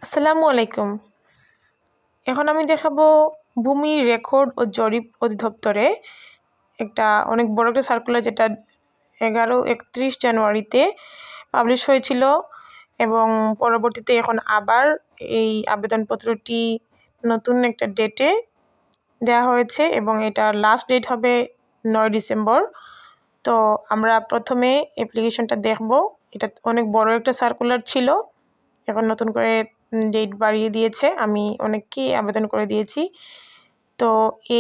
আসসালামু আলাইকুম। এখন আমি দেখাবো ভূমি রেকর্ড ও জরিপ অধিদপ্তরে একটা অনেক বড় একটা সার্কুলার, যেটা 31 জানুয়ারিতে পাবলিশ হয়েছিল এবং পরবর্তীতে এখন আবার এই আবেদনপত্রটি নতুন একটা ডেটে দেওয়া হয়েছে এবং এটার লাস্ট ডেট হবে 9 ডিসেম্বর। তো আমরা প্রথমে অ্যাপ্লিকেশনটা দেখব। এটা অনেক বড় একটা সার্কুলার ছিল, এখন নতুন করে ডেট বাড়িয়ে দিয়েছে। আমি অনেককেই আবেদন করে দিয়েছি। তো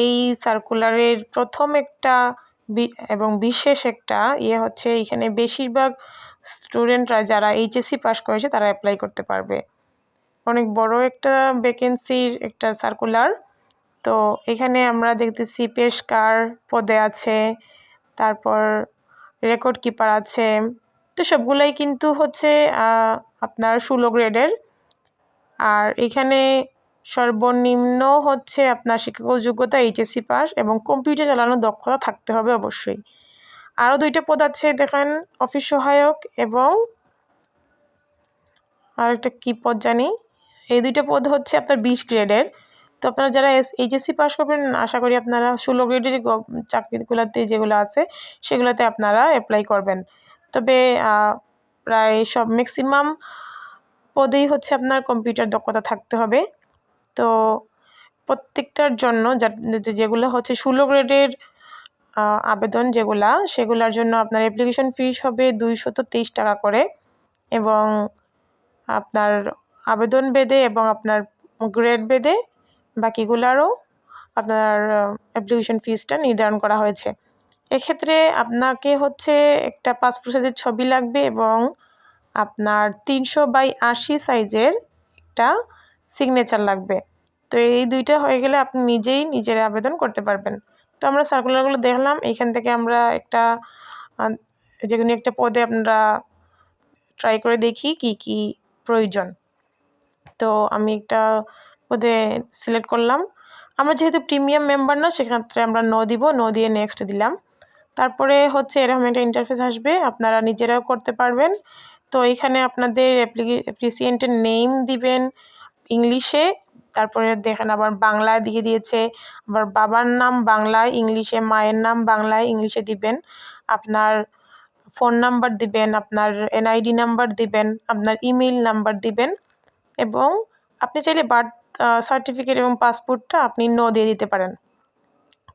এই সার্কুলারের প্রথম একটা এবং বিশেষ একটা হচ্ছে, এখানে বেশিরভাগ স্টুডেন্টরা যারা এইচএসসি পাস করেছে তারা অ্যাপ্লাই করতে পারবে। অনেক বড় একটা ভ্যাকেন্সির একটা সার্কুলার। তো এখানে আমরা দেখতেছি পেশকার পদে আছে, তারপর রেকর্ড কিপার আছে। তো সবগুলাই কিন্তু হচ্ছে আপনার 16 গ্রেডের। আর এখানে সর্বনিম্ন হচ্ছে আপনার শিক্ষাগত যোগ্যতা এইচএসসি পাস এবং কম্পিউটার চালানোর দক্ষতা থাকতে হবে অবশ্যই। আরও 2টা পদ আছে, দেখেন, অফিস সহায়ক এবং আরেকটা কী পদ জানি। এই 2টা পদ হচ্ছে আপনার 20 গ্রেডের। তো আপনারা যারা এইচএসসি পাস করবেন, আশা করি আপনারা 16 গ্রেডের চাকরিগুলোতে যেগুলো আছে সেগুলোতে আপনারা অ্যাপ্লাই করবেন। তবে প্রায় সব ম্যাক্সিমাম পদেই হচ্ছে আপনার কম্পিউটার দক্ষতা থাকতে হবে। তো প্রত্যেকটার জন্য যেগুলো হচ্ছে 16 গ্রেডের আবেদন সেগুলোর জন্য আপনার অ্যাপ্লিকেশন ফিস হবে 223 টাকা করে এবং আপনার আবেদন বেদে এবং আপনার গ্রেড বেদে বাকিগুলারও আপনার অ্যাপ্লিকেশন ফিসটা নির্ধারণ করা হয়েছে। এক্ষেত্রে আপনাকে হচ্ছে একটা পাসপোর্ট সাইজের ছবি লাগবে এবং আপনার 300/80 সাইজের একটা সিগনেচার লাগবে। তো এই 2টা হয়ে গেলে আপনি নিজের আবেদন করতে পারবেন। তো আমরা সার্কুলারগুলো দেখলাম, এইখান থেকে আমরা একটা যে কোনো একটা পদে আপনারা ট্রাই করে দেখি কি কি প্রয়োজন। তো আমি একটা পদে সিলেক্ট করলাম। আমরা যেহেতু প্রিমিয়াম মেম্বার না, সেক্ষেত্রে আমরা নো দিব, নো দিয়ে নেক্সট দিলাম। তারপরে হচ্ছে এরকম একটা ইন্টারফেস আসবে, আপনারা নিজেরাও করতে পারবেন। তো এখানে আপনাদের অ্যাপ্লিকেন্টের নেম দিবেন ইংলিশে, তারপরে দেখেন আবার বাংলায় দিয়ে দিয়েছে, আবার বাবার নাম বাংলায় ইংলিশে, মায়ের নাম বাংলায় ইংলিশে দিবেন, আপনার ফোন নাম্বার দিবেন, আপনার এনআইডি নাম্বার দিবেন, আপনার ইমেইল নাম্বার দিবেন এবং আপনি চাইলে বার্থ সার্টিফিকেট এবং পাসপোর্টটা আপনি নো দিয়ে দিতে পারেন।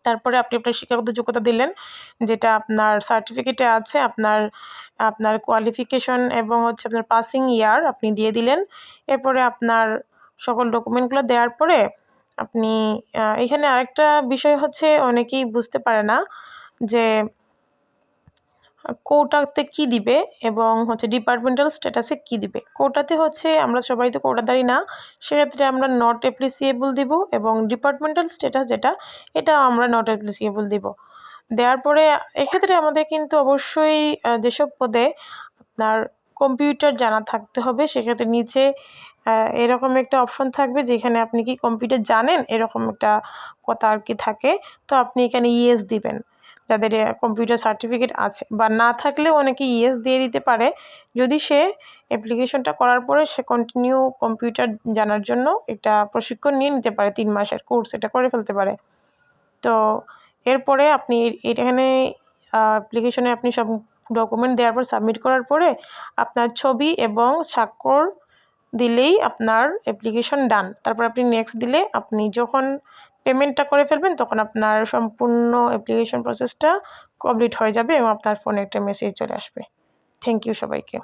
তারপরে আপনি আপনার শিক্ষাগত যোগ্যতা দিলেন, যেটা আপনার সার্টিফিকেটে আছে, আপনার কোয়ালিফিকেশন এবং হচ্ছে আপনার পাসিং ইয়ার আপনি দিয়ে দিলেন। এরপরে আপনার সকল ডকুমেন্টগুলো দেওয়ার পরে আপনি এখানে আরেকটা বিষয় হচ্ছে, অনেকেই বুঝতে পারে না যে কোটাতে কি দিবে এবং হচ্ছে ডিপার্টমেন্টাল স্ট্যাটাসে কি দিবে। কোটাতে হচ্ছে আমরা সবাই তো কোটাদারি না, সেক্ষেত্রে আমরা নট অ্যাপ্লিসিয়েবল দিব এবং ডিপার্টমেন্টাল স্ট্যাটাস এটা আমরা নট অ্যাপ্লিসিয়েবল দিব। দেওয়ার পরে এক্ষেত্রে আমাদের কিন্তু অবশ্যই যেসব পদে আপনার কম্পিউটার জানা থাকতে হবে, সেক্ষেত্রে নিচে এরকম একটা অপশন থাকবে যেখানে আপনি কি কম্পিউটার জানেন, এরকম একটা কথা আর কি থাকে। তো আপনি এখানে ইয়েস দিবেন যাদের কম্পিউটার সার্টিফিকেট আছে, বা না থাকলেও অনেকে ইয়েস দিয়ে দিতে পারে যদি সে অ্যাপ্লিকেশনটা করার পরে সে কন্টিনিউ কম্পিউটার জানার জন্য একটা প্রশিক্ষণ নিয়ে নিতে পারে, 3 মাসের কোর্স এটা করে ফেলতে পারে। তো এরপরে আপনি এখানে অ্যাপ্লিকেশনে আপনি সব ডকুমেন্ট দেওয়ার পর সাবমিট করার পরে আপনার ছবি এবং স্বাক্ষর দিলেই আপনার অ্যাপ্লিকেশন ডান। তারপর আপনি নেক্সট দিলে আপনি যখন পেমেন্টটা করে ফেলবেন তখন আপনার সম্পূর্ণ অ্যাপ্লিকেশন প্রসেসটা কমপ্লিট হয়ে যাবে এবং আপনার ফোনে একটা মেসেজ চলে আসবে। থ্যাংক ইউ সবাইকে।